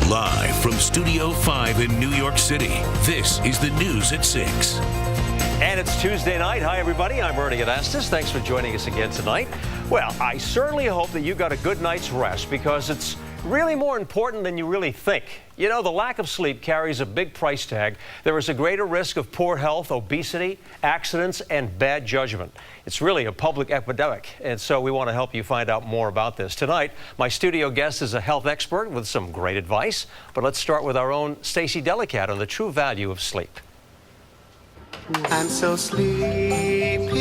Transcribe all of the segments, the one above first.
Live from Studio 5 in New York City, this is the News at 6. And it's Tuesday night. Hi, everybody. I'm Ernie Anastos. Thanks for joining us again tonight. Well, I certainly hope that you got a good night's rest because it's really more important than you really think. You know, the lack of sleep carries a big price tag. There is a greater risk of poor health, obesity, accidents, and bad judgment. It's really a public epidemic, and so we want to help you find out more about this. Tonight, my studio guest is a health expert with some great advice, but let's start with our own Stacey Delicat on the true value of sleep. I'm so sleepy,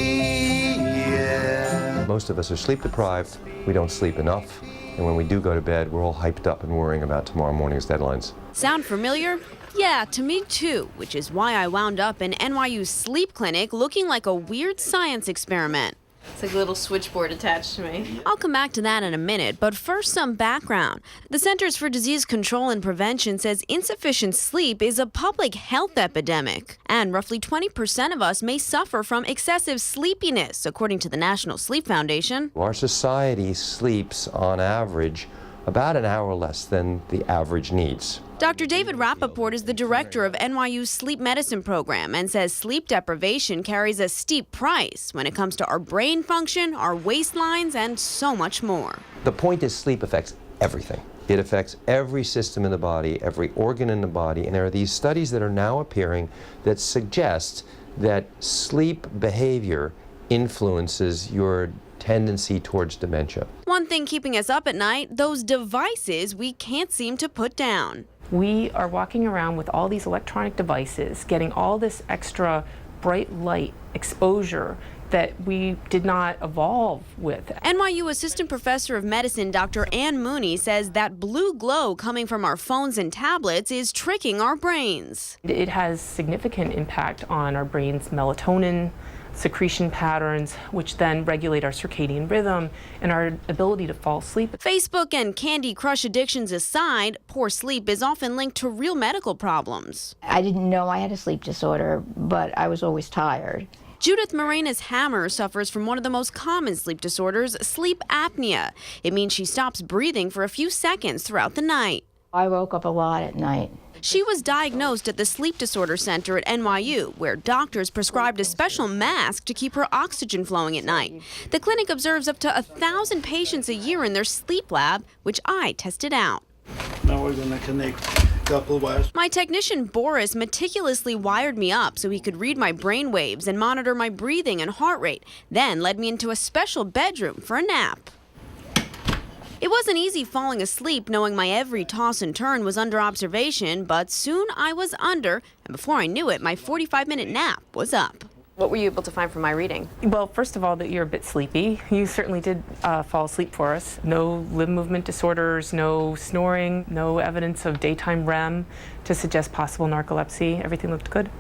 yeah. Most of us are sleep deprived. We don't sleep enough. And when we do go to bed, we're all hyped up and worrying about tomorrow morning's deadlines. Sound familiar? Yeah, to me too, which is why I wound up in NYU's sleep clinic looking like a weird science experiment. It's like a little switchboard attached to me. I'll come back to that in a minute, but first some background. The Centers for Disease Control and Prevention says insufficient sleep is a public health epidemic, and roughly 20% of us may suffer from excessive sleepiness, according to the National Sleep Foundation. Our society sleeps, on average, about an hour less than the average needs. Dr. David Rappaport is the director of NYU's sleep medicine program and says sleep deprivation carries a steep price when it comes to our brain function, our waistlines, and so much more. The point is sleep affects everything. It affects every system in the body, every organ in the body, and there are these studies that are now appearing that suggest that sleep behavior influences your tendency towards dementia. One thing keeping us up at night, those devices we can't seem to put down. We are walking around with all these electronic devices, getting all this extra bright light exposure that we did not evolve with. NYU Assistant Professor of Medicine Dr. Ann Mooney says that blue glow coming from our phones and tablets is tricking our brains. It has significant impact on our brain's melatonin secretion patterns, which then regulate our circadian rhythm and our ability to fall asleep. Facebook and Candy Crush addictions aside, poor sleep is often linked to real medical problems. I didn't know I had a sleep disorder, but I was always tired. Judith Morenas-Hammer suffers from one of the most common sleep disorders, sleep apnea. It means she stops breathing for a few seconds throughout the night. I woke up a lot at night. She was diagnosed at the Sleep Disorder Center at NYU, where doctors prescribed a special mask to keep her oxygen flowing at night. The clinic observes up to 1,000 patients a year in their sleep lab, which I tested out. Now we're going to connect a couple of wires. My technician Boris meticulously wired me up so he could read my brain waves and monitor my breathing and heart rate, then led me into a special bedroom for a nap. It wasn't easy falling asleep knowing my every toss and turn was under observation, but soon I was under, and before I knew it, my 45-minute nap was up. What were you able to find from my reading? Well, first of all, that you're a bit sleepy. You certainly did fall asleep for us. No limb movement disorders, no snoring, no evidence of daytime REM to suggest possible narcolepsy. Everything looked good.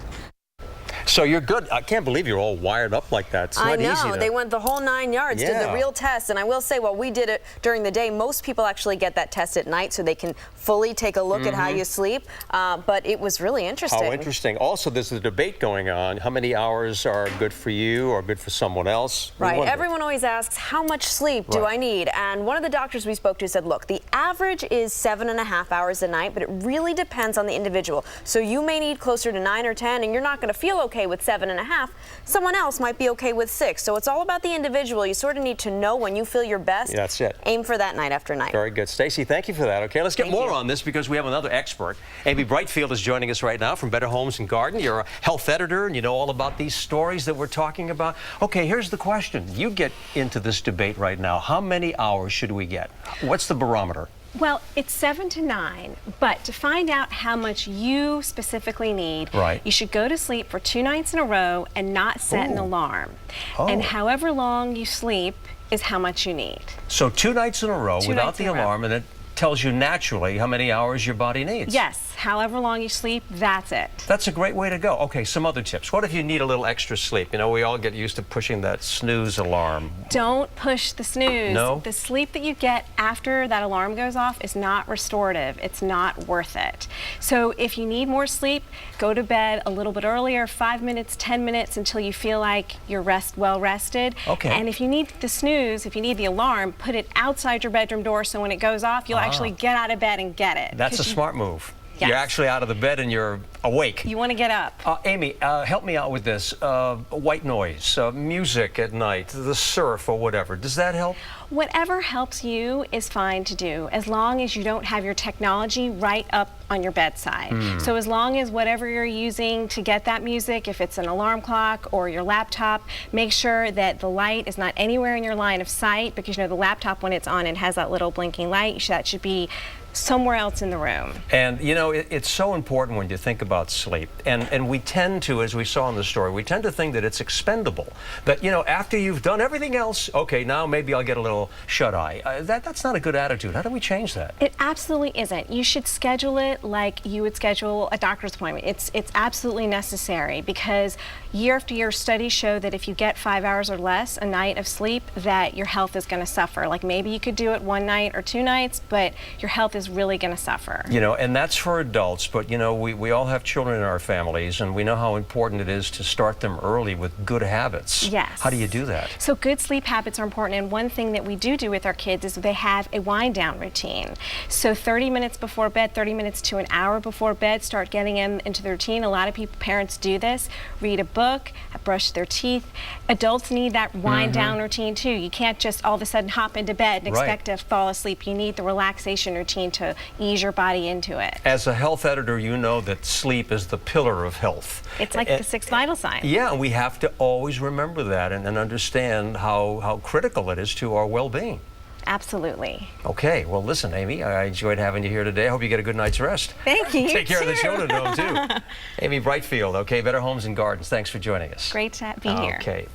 So you're good. I can't believe you're all wired up like that. It's not easy. I know. They went the whole 9 yards, did the real test. And I will say, while we did it during the day, most people actually get that test at night so they can fully take a look at how you sleep. But it was really interesting. How interesting. Also, there's a debate going on. How many hours are good for you or good for someone else? Right. Everyone always asks, how much sleep do I need? And one of the doctors we spoke to said, look, the average is 7.5 hours a night, but it really depends on the individual. So you may need closer to 9 or 10, and you're not going to feel okay with 7.5. Someone else might be okay with 6. So it's all about the individual. You sort of need to know when you feel your best. Yeah, that's it. Aim for that night after night. Very good. Stacey, thank you for that. Okay, let's get more on this because we have another expert. Amy Brighfield is joining us right now from Better Homes and Garden. You're a health editor and you know all about these stories that we're talking about. Okay, here's the question. You get into this debate right now. How many hours should we get? What's the barometer? Well, it's 7 to 9, but to find out how much you specifically need, you should go to sleep for 2 nights in a row and not set an alarm. And however long you sleep is how much you need. So 2 nights in a row without the alarm, and it tells you naturally how many hours your body needs. Yes, however long you sleep, that's it. That's a great way to go. Okay, some other tips. What if you need a little extra sleep? You know, we all get used to pushing that snooze alarm. Don't push the snooze. No? The sleep that you get after that alarm goes off is not restorative. It's not worth it. So if you need more sleep, go to bed a little bit earlier, 5 minutes, 10 minutes until you feel like you're well rested. Okay. And if you need the snooze, if you need the alarm, put it outside your bedroom door so when it goes off, you'll actually get out of bed and get it. That's a smart move. Yes. You're actually out of the bed and you're awake. You want to get up. Amy, help me out with this. White noise, music at night, the surf or whatever. Does that help? Whatever helps you is fine to do, as long as you don't have your technology right up on your bedside. So as long as whatever you're using to get that music, if it's an alarm clock or your laptop, make sure that the light is not anywhere in your line of sight, because you know the laptop, when it's on, it has that little blinking light. That should be somewhere else in the room. And you know, it's so important when you think about sleep. And we tend to, as we saw in the story, we tend to think that it's expendable. That, you know, after you've done everything else, okay, now maybe I'll get a little shut-eye. That's not a good attitude. How do we change that? It absolutely isn't. You should schedule it like you would schedule a doctor's appointment. It's absolutely necessary, because year after year studies show that if you get 5 hours or less a night of sleep, that your health is going to suffer. Like maybe you could do it 1 night or 2 nights, but your health is really going to suffer. You know, and that's for adults, but you know, we all have children in our families, and we know how important it is to start them early with good habits. Yes. How do you do that? So good sleep habits are important, and one thing that we do with our kids is they have a wind down routine. So 30 minutes before bed, 30 minutes to an hour before bed, start getting them into the routine. A lot of parents do this. Read a book, brush their teeth. Adults need that wind down routine too. You can't just all of a sudden hop into bed and expect to fall asleep. You need the relaxation routine to ease your body into it. As a health editor, you know that sleep is the pillar of health. It's like the 6th vital sign. Yeah, and we have to always remember that and understand how critical it is to our well-being. Absolutely. Okay, well listen, Amy, I enjoyed having you here today. I hope you get a good night's rest. Thank you. Take care of the too. children, though, too. Amy Brighfield, okay, Better Homes and Gardens, thanks for joining us. Great to be here. Okay.